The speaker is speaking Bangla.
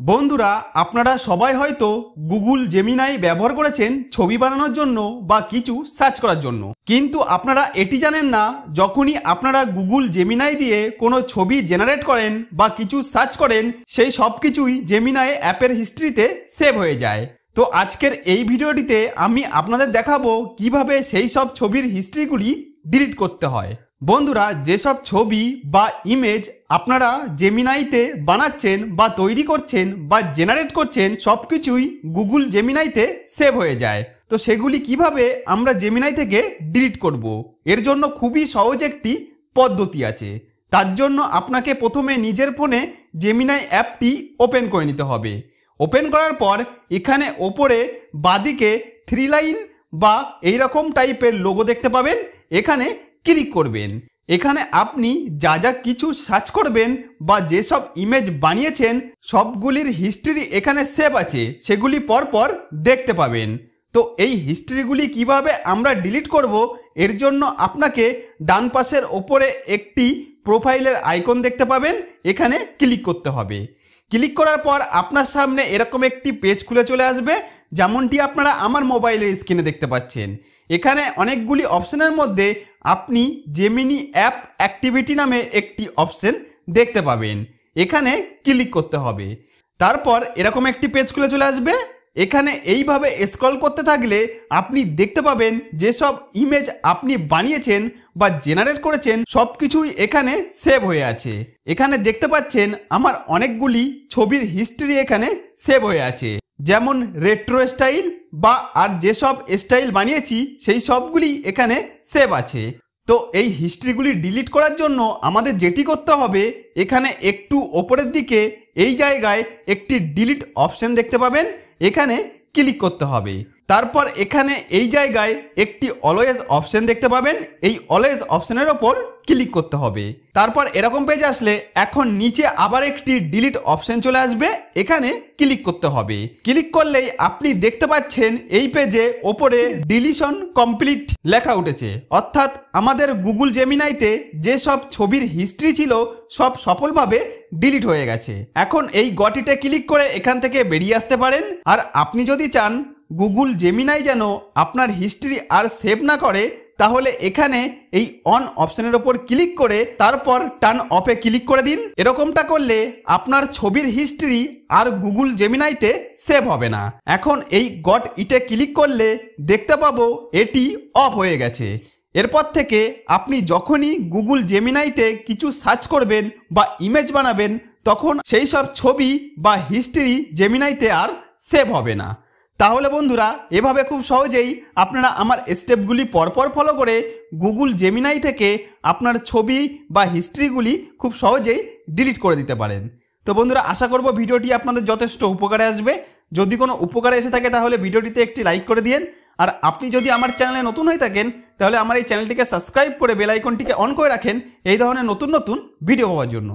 বন্ধুরা আপনারা সবাই হয়তো গুগল জেমিনাই ব্যবহার করেছেন ছবি বানানোর জন্য বা কিছু সার্চ করার জন্য, কিন্তু আপনারা এটি জানেন না যখনই আপনারা গুগল জেমিনাই দিয়ে কোনো ছবি জেনারেট করেন বা কিছু সার্চ করেন সেই সব কিছুই জেমিনাই অ্যাপের হিস্ট্রিতে সেভ হয়ে যায়। তো আজকের এই ভিডিওটিতে আমি আপনাদের দেখাবো কিভাবে সেই সব ছবির হিস্ট্রিগুলি ডিলিট করতে হয়। বন্ধুরা, যেসব ছবি বা ইমেজ আপনারা জেমিনাইতে বানাচ্ছেন বা তৈরি করছেন বা জেনারেট করছেন সব কিছুই গুগল জেমিনাইতে সেভ হয়ে যায়। তো সেগুলি কিভাবে আমরা জেমিনাই থেকে ডিলিট করব, এর জন্য খুবই সহজ একটি পদ্ধতি আছে। তার জন্য আপনাকে প্রথমে নিজের ফোনে জেমিনাই অ্যাপটি ওপেন করে নিতে হবে। ওপেন করার পর এখানে ওপরে বাঁদিকে 3 লাইন বা এইরকম টাইপের লোগো দেখতে পাবেন, এখানে ক্লিক করবেন। এখানে আপনি যা যা কিছু সার্চ করবেন বা যেসব ইমেজ বানিয়েছেন সবগুলির হিস্ট্রি এখানে সেভ আছে, সেগুলি পরপর দেখতে পাবেন। তো এই হিস্ট্রিগুলি কিভাবে আমরা ডিলিট করব, এর জন্য আপনাকে ডান পাশের ওপরে একটি প্রোফাইলের আইকন দেখতে পাবেন, এখানে ক্লিক করতে হবে। ক্লিক করার পর আপনার সামনে এরকম একটি পেজ খুলে চলে আসবে, যেমনটি আপনারা আমার মোবাইলের স্ক্রিনে দেখতে পাচ্ছেন। এখানে অনেকগুলি অপশনের মধ্যে আপনি জেমিনি অ্যাপ অ্যাক্টিভিটি নামে একটি অপশন দেখতে পাবেন, এখানে ক্লিক করতে হবে। তারপর এরকম একটি পেজ খুলে চলে আসবে। এখানে এইভাবে স্ক্রল করতে থাকলে আপনি দেখতে পাবেন যেসব ইমেজ আপনি বানিয়েছেন বা জেনারেট করেছেন সব কিছুই এখানে সেভ হয়ে আছে। এখানে দেখতে পাচ্ছেন আমার অনেকগুলি ছবির হিস্ট্রি এখানে সেভ হয়ে আছে, যেমন রেট্রো স্টাইল বা আর যেসব স্টাইল বানিয়েছি সেই সবগুলি এখানে সেভ আছে। তো এই হিস্ট্রিগুলি ডিলিট করার জন্য আমাদের যেটি করতে হবে, এখানে একটু ওপরের দিকে এই জায়গায় একটি ডিলিট অপশন দেখতে পাবেন, এখানে ক্লিক করতে হবে। তারপর এখানে এই জায়গায় একটি অলওয়েজ অপশন দেখতে পাবেন, এই অলওয়েজ অপশনের ওপর ক্লিক করতে হবে। তারপর এরকম পেজ আসলে এখন নিচে আবার একটি ডিলিট অপশন চলে আসবে, এখানে ক্লিক করতে হবে। ক্লিক করলেই আপনি দেখতে পাচ্ছেন এই পেজে ওপরে ডিলিশন কমপ্লিট লেখা উঠেছে, অর্থাৎ আমাদের গুগল জেমিনাইতে যে সব ছবির হিস্ট্রি ছিল সব সফলভাবে ডিলিট হয়ে গেছে। এখন এই গটিতে ক্লিক করে এখান থেকে বেরিয়ে আসতে পারেন। আর আপনি যদি চান গুগল জেমিনাই যেন আপনার হিস্ট্রি আর সেভ না করে, তাহলে এখানে এই অন অপশনের ওপর ক্লিক করে তারপর টার্ন অফে ক্লিক করে দিন। এরকমটা করলে আপনার ছবির হিস্ট্রি আর গুগল জেমিনাইতে সেভ হবে না। এখন এই গট ইটে ক্লিক করলে দেখতে পাবো এটি অফ হয়ে গেছে। এরপর থেকে আপনি যখনই গুগল জেমিনাইতে কিছু সার্চ করবেন বা ইমেজ বানাবেন, তখন সেই সব ছবি বা হিস্ট্রি জেমিনাইতে আর সেভ হবে না। তাহলে বন্ধুরা, এভাবে খুব সহজেই আপনারা আমার স্টেপগুলি পরপর ফলো করে গুগল জেমিনাই থেকে আপনার ছবি বা হিস্ট্রিগুলি খুব সহজেই ডিলিট করে দিতে পারেন। তো বন্ধুরা, আশা করব ভিডিওটি আপনাদের যথেষ্ট উপকারে আসবে। যদি কোনো উপকারে এসে থাকে তাহলে ভিডিওটিতে একটি লাইক করে দিন। আর আপনি যদি আমার চ্যানেলে নতুন হয়ে থাকেন তাহলে আমার এই চ্যানেলটিকে সাবস্ক্রাইব করে বেল আইকনটিকে অন করে রাখেন এই ধরনের নতুন নতুন ভিডিও পাওয়ার জন্য।